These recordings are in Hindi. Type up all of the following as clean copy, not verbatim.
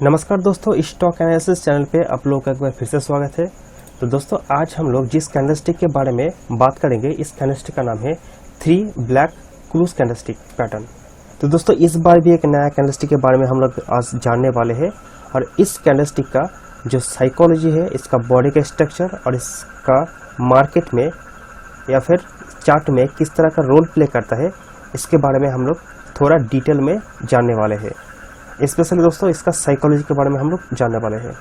नमस्कार दोस्तों, स्टॉक एनालिसिस चैनल पे आप लोगों का एक बार फिर से स्वागत है। तो दोस्तों आज हम लोग जिस कैंडलस्टिक के बारे में बात करेंगे, इस कैंडलस्टिक का नाम है 3 ब्लैक क्रूज कैंडलस्टिक पैटर्न। तो दोस्तों इस बार भी एक नया कैंडलस्टिक के बारे में हम लोग आज जानने वाले हैं और इस कैंडलस्टिक का जो साइकोलॉजी है, इसका बॉडी का स्ट्रक्चर और इसका मार्केट में या फिर चार्ट में किस तरह का रोल प्ले करता है, इसके बारे में हम लोग थोड़ा डिटेल में जानने वाले हैं। स्पेशली दोस्तों इसका साइकोलॉजी के बारे में हम लोग जानने वाले हैं।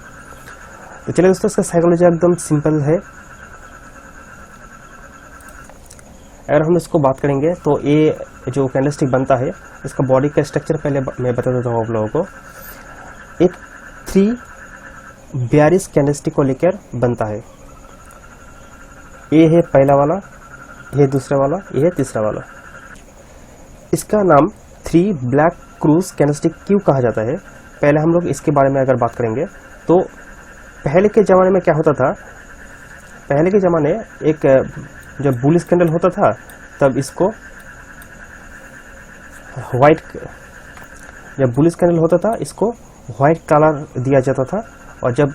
तो चलिए दोस्तों, इसका साइकोलॉजी एकदम सिंपल है। अगर हम इसको बात करेंगे तो ये जो कैंडलस्टिक बनता है, इसका बॉडी का स्ट्रक्चर पहले मैं बता देता हूँ आप लोगों को। एक 3 बेयरिश कैंडलस्टिक को लेकर बनता है। ये है पहला वाला, ये दूसरा वाला, ये है तीसरा वाला। इसका नाम 3 ब्लैक क्रूज कैंडलस्टिक क्यों कहा जाता है, पहले हम लोग इसके बारे में अगर बात करेंगे तो पहले के ज़माने में क्या होता था। पहले के ज़माने एक जब बुलिश कैंडल होता था तब इसको वाइट, जब बुलिश कैंडल होता था इसको वाइट कलर दिया जाता था, और जब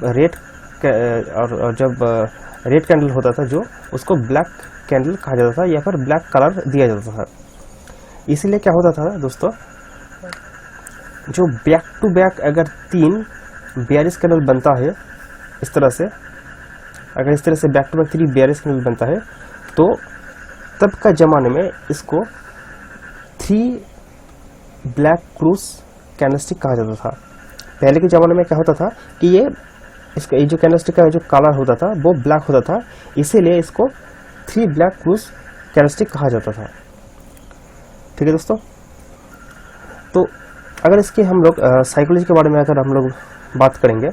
रेड कैंडल होता था जो उसको ब्लैक कैंडल कहा जाता था या फिर ब्लैक कलर दिया जाता था। इसीलिए क्या होता था दोस्तों, जो बैक टू बैक अगर 3 बेयरिश कैंडल बनता है इस तरह से, अगर इस तरह से back to back 3 bearish candle बनता है तो तब का ज़माने में इसको 3 ब्लैक क्रूज कैंडलस्टिक कहा जाता था। पहले के ज़माने में क्या होता था कि ये जो कैंडलस्टिक का जो कलर होता था वो ब्लैक होता था, इसीलिए इसको 3 ब्लैक क्रूज कैंडलस्टिक कहा जाता था। ठीक है दोस्तों, तो अगर इसके हम लोग साइकोलॉजी के बारे में अगर हम लोग बात करेंगे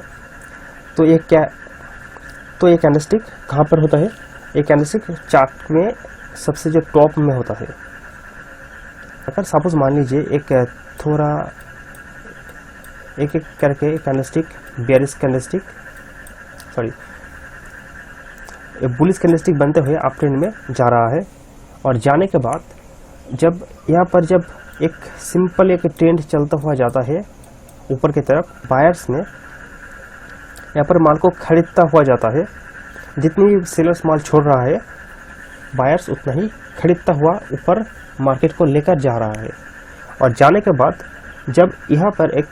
तो ये कैंडलस्टिक कहाँ पर होता है। ये कैंडलस्टिक चार्ट में सबसे जो टॉप में होता है। अगर सपोज मान लीजिए एक करके candlestick bearish candlestick bullish candlestick बनते हुए अप ट्रेंड में जा रहा है, और जाने के बाद जब यहाँ पर जब एक सिंपल एक ट्रेंड चलता हुआ जाता है ऊपर की तरफ, बायर्स ने यहाँ पर माल को खरीदता हुआ जाता है। जितनी सेलर्स माल छोड़ रहा है, बायर्स उतना ही खरीदता हुआ ऊपर मार्केट को लेकर जा रहा है। और जाने के बाद जब यहाँ पर एक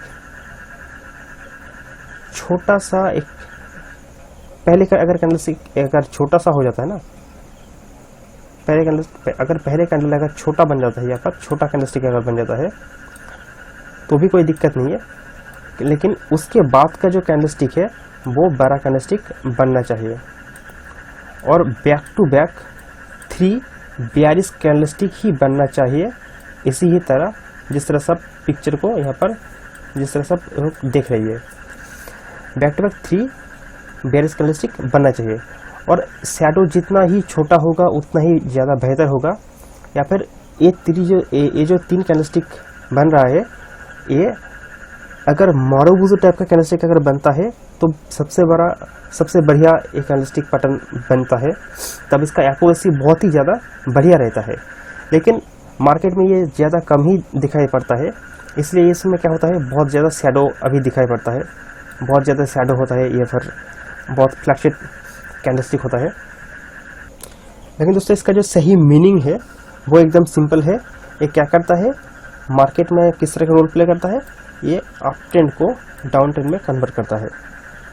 छोटा सा एक पहले का अगर कैंडलस्टिक अगर छोटा सा हो जाता है ना, पहले कैंडल अगर छोटा बन जाता है, यहाँ पर छोटा कैंडलस्टिक अगर बन जाता है तो भी कोई दिक्कत नहीं है, लेकिन उसके बाद का जो कैंडलस्टिक है वो बड़ा कैंडलस्टिक बनना चाहिए। और back to back 3 bearish candlestick ही बनना चाहिए। इसी ही तरह जिस तरह सब पिक्चर को यहाँ पर जिस तरह सब देख रही है, back to back 3 bearish candlestick बनना चाहिए। और शैडो जितना ही छोटा होगा उतना ही ज़्यादा बेहतर होगा। या फिर ये 3 कैंडलस्टिक बन रहा है, ये अगर मारूबुजू टाइप का कैंडलस्टिक अगर बनता है तो सबसे बढ़िया एक कैंडलस्टिक पैटर्न बनता है, तब इसका एक्यूरेसी बहुत ही ज़्यादा बढ़िया रहता है। लेकिन मार्केट में ये ज़्यादा कम ही दिखाई पड़ता है, इसलिए इसमें क्या होता है, बहुत ज़्यादा शैडो अभी दिखाई पड़ता है, बहुत ज़्यादा शैडो होता है, ये फिर बहुत फ्लैक्चुएट कैंडलस्टिक होता है। लेकिन दोस्तों इसका जो सही मीनिंग है वो एकदम सिंपल है। ये क्या करता है, मार्केट में किस तरह का रोल प्ले करता है, ये अप ट्रेंड को डाउन ट्रेंड में कन्वर्ट करता है,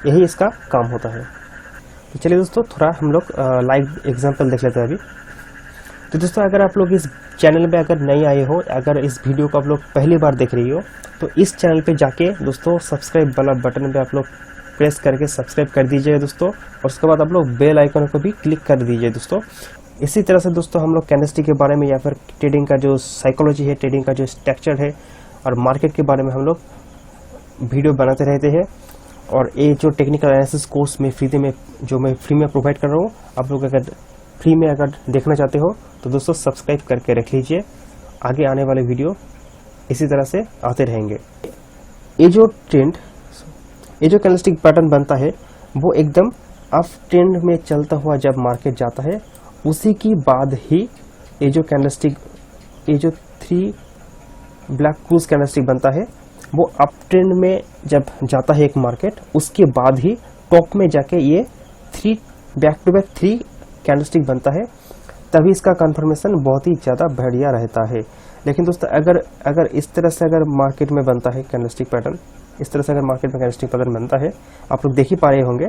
यही इसका काम होता है। तो चलिए दोस्तों थोड़ा हम लोग लाइव एग्जांपल देख लेते हैं अभी। तो दोस्तों अगर आप लोग इस चैनल पे अगर नए आए हो, अगर इस वीडियो को आप लोग पहली बार देख रही हो, तो इस चैनल पे जाके दोस्तों सब्सक्राइब वाला बटन पे आप लोग प्रेस करके सब्सक्राइब कर दीजिए दोस्तों, और उसके बाद आप लोग बेल आइकन को भी क्लिक कर दीजिए दोस्तों। इसी तरह से दोस्तों हम लोग कैंडलस्टिक के बारे में या फिर ट्रेडिंग का जो साइकोलॉजी है, ट्रेडिंग का जो स्ट्रक्चर है और मार्केट के बारे में हम लोग वीडियो बनाते रहते हैं। और ये जो टेक्निकल एनालिसिस कोर्स में फ्री में प्रोवाइड कर रहा हूँ, आप लोग अगर फ्री में अगर देखना चाहते हो तो दोस्तों सब्सक्राइब करके रख लीजिए, आगे आने वाले वीडियो इसी तरह से आते रहेंगे। ये जो कैंडलस्टिक पैटर्न बनता है वो एकदम अप ट्रेंड में चलता हुआ जब मार्केट जाता है, उसी की बाद ही ये जो 3 ब्लैक क्रूज कैंडलस्टिक बनता है, वो अप ट्रेंड में जब जाता है एक मार्केट, उसके बाद ही टॉप में जाके ये बैक टू बैक 3 कैंडलस्टिक बनता है, तभी इसका कंफर्मेशन बहुत ही ज़्यादा बढ़िया रहता है। लेकिन दोस्तों अगर इस तरह से अगर मार्केट में बनता है कैंडलस्टिक पैटर्न, इस तरह से अगर मार्केट में कैंडलस्टिक पैटर्न बनता है, आप लोग देख ही पा रहे होंगे,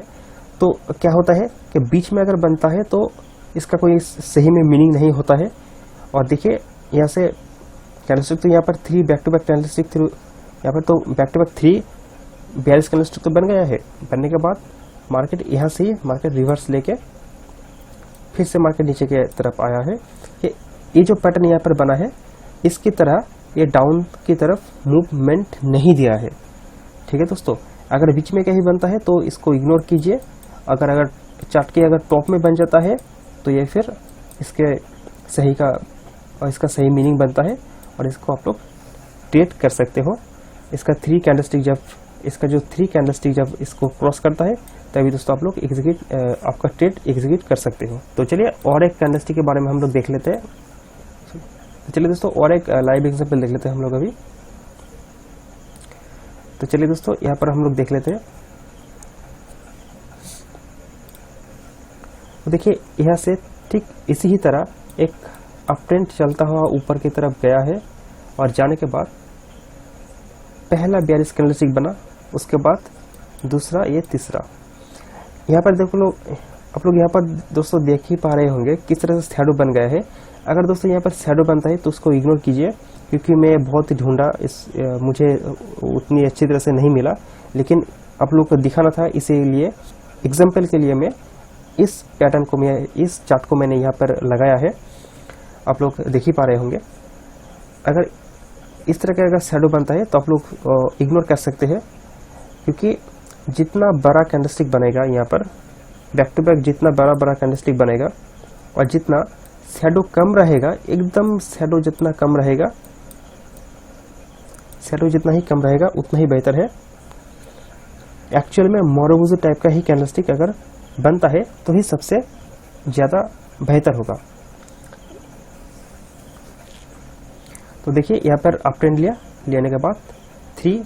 तो क्या होता है कि बीच में अगर बनता है तो इसका कोई सही में मीनिंग नहीं होता है। और देखिए यहाँ से कैंडलस्टिक तो यहाँ पर 3 back to back candlestick through, यहाँ पर तो बैक टू बैक 3 42 कैंडलस्टिक तो बन गया है। बनने के बाद मार्केट यहाँ से ही मार्केट रिवर्स लेके फिर से मार्केट नीचे के तरफ आया है। ये जो पैटर्न यहाँ पर बना है, इसकी तरह ये डाउन की तरफ मूवमेंट नहीं दिया है। ठीक है दोस्तों, अगर बीच में कहीं बनता है तो इसको इग्नोर कीजिए। अगर चार्ट के अगर टॉप में बन जाता है तो ये फिर इसके सही का और इसका सही मीनिंग बनता है और इसको आप लोग ट्रेड कर सकते हो। इसका 3 कैंडलस्टिक जब इसका जो 3 कैंडलस्टिक जब इसको क्रॉस करता है, तभी दोस्तों आप लोग आपका ट्रेड एग्जीक्यूट कर सकते हो। तो चलिए और एक कैंडलस्टिक के बारे में हम लोग देख लेते हैं। तो चलिए दोस्तों और एक लाइव एग्जांपल देख लेते हैं हम लोग अभी। तो चलिए दोस्तों यहाँ पर हम लोग देख लेते हैं। तो देखिए यहाँ से ठीक इसी ही तरह एक अप ट्रेंड चलता हुआ ऊपर की तरफ गया है और जाने के बाद पहला 42 कैंडलस्टिक बना, उसके बाद दूसरा, ये तीसरा। यहाँ पर देखो आप लोग यहाँ पर दोस्तों देख ही पा रहे होंगे किस तरह से शैडो बन गया है। अगर दोस्तों यहाँ पर शैडो बनता है तो उसको इग्नोर कीजिए, क्योंकि मैं बहुत ही ढूंढा, मुझे उतनी अच्छी तरह से नहीं मिला, लेकिन आप लोग को दिखाना था, इसीलिए एग्जाम्पल के लिए मैं इस पैटर्न को इस चार्ट को मैंने यहाँ पर लगाया है। आप लोग देख ही पा रहे होंगे। अगर इस तरह का अगर शैडो बनता है तो आप लोग इग्नोर कर सकते हैं, क्योंकि जितना बड़ा कैंडलस्टिक बनेगा यहाँ पर बैक टू बैक, जितना बड़ा कैंडलस्टिक बनेगा और जितना शैडो कम रहेगा, एकदम शैडो जितना कम रहेगा, शैडो जितना ही कम रहेगा उतना ही बेहतर है। एक्चुअल में मोरोबुजू टाइप का ही कैंडलस्टिक अगर बनता है तो ही सबसे ज़्यादा बेहतर होगा। तो देखिए यहाँ पर अप ट्रेंड लेने के बाद 3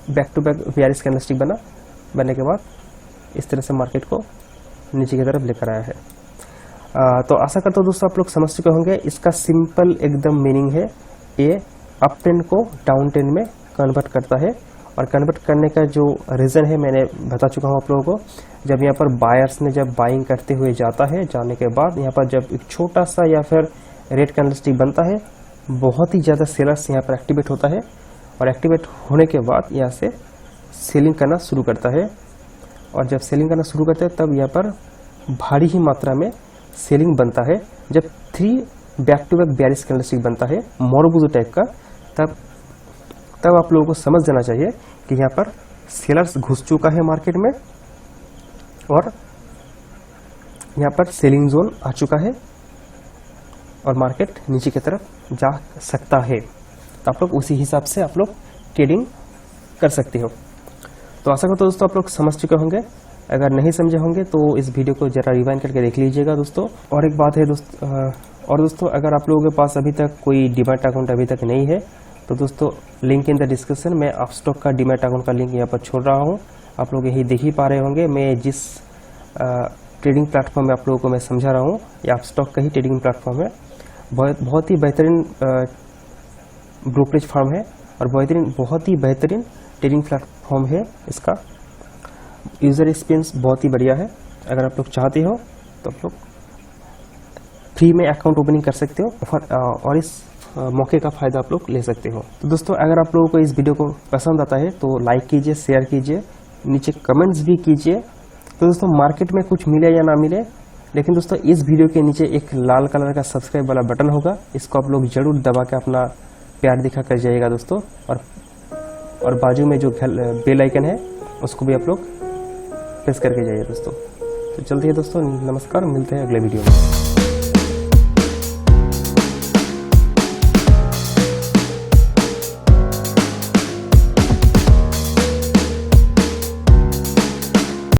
बैक टू बैक 42 कैंडलस्टिक बनने के बाद इस तरह से मार्केट को नीचे की तरफ लेकर आया है। तो आशा करता हूँ दोस्तों आप लोग समझ चुके होंगे। इसका सिंपल एकदम मीनिंग है, ये अप ट्रेंड को डाउन ट्रेंड में कन्वर्ट करता है। और कन्वर्ट करने का जो रीज़न है मैंने बता चुका हूँ आप लोगों को। जब यहाँ पर बायर्स ने जब बाइंग करते हुए जाता है, जाने के बाद यहाँ पर जब एक छोटा सा या फिर रेड कैंडलस्टिक बनता है, बहुत ही ज़्यादा सेलर्स यहाँ पर एक्टिवेट होता है और एक्टिवेट होने के बाद यहाँ से सेलिंग करना शुरू करता है। और जब सेलिंग करना शुरू करते हैं तब यहाँ पर भारी ही मात्रा में सेलिंग बनता है। जब 3 बैक टू बैक 42 कैंडलस्टिक बनता है मोरोबुजू टाइप का, तब आप लोगों को समझ जाना चाहिए कि यहाँ पर सेलर्स घुस चुका है मार्केट में और यहाँ पर सेलिंग जोन आ चुका है और मार्केट नीचे की तरफ जा सकता है। तो आप लोग उसी हिसाब से आप लोग ट्रेडिंग कर सकते हो। तो आशा करता हूँ दोस्तों आप लोग समझ चुके होंगे। अगर नहीं समझे होंगे तो इस वीडियो को जरा रिवाइंड करके देख लीजिएगा दोस्तों। और एक बात है दोस्तों, अगर आप लोगों के पास अभी तक कोई डीमैट अकाउंट अभी तक नहीं है तो दोस्तों लिंक इन द डिस्क्रिप्शन में अपस्टॉक का डीमैट अकाउंट का लिंक यहाँ पर छोड़ रहा हूँ। आप लोग यही देख ही पा रहे होंगे मैं जिस ट्रेडिंग प्लेटफॉर्म में आप लोगों को मैं समझा रहा हूँ, ये अपस्टॉक का ही ट्रेडिंग प्लेटफॉर्म है। बहुत ही बेहतरीन ब्रोकरेज फर्म है और बहुत ही बेहतरीन ट्रेडिंग प्लेटफॉर्म है। इसका यूज़र एक्सपीरियंस बहुत ही बढ़िया है। अगर आप लोग चाहते हो तो आप लोग फ्री में अकाउंट ओपनिंग कर सकते हो और इस मौके का फ़ायदा आप लोग ले सकते हो। तो दोस्तों अगर आप लोगों को इस वीडियो को पसंद आता है तो लाइक कीजिए, शेयर कीजिए, नीचे कमेंट्स भी कीजिए। तो दोस्तों मार्केट में कुछ मिले या ना मिले, लेकिन दोस्तों इस वीडियो के नीचे एक लाल कलर का सब्सक्राइब वाला बटन होगा, इसको आप लोग जरूर दबा के अपना प्यार दिखा कर जाइएगा दोस्तों। और बाजू में जो बेल आइकन है उसको भी आप लोग प्रेस करके जाइए दोस्तों। तो चलते हैं दोस्तों, नमस्कार, मिलते हैं अगले वीडियो में।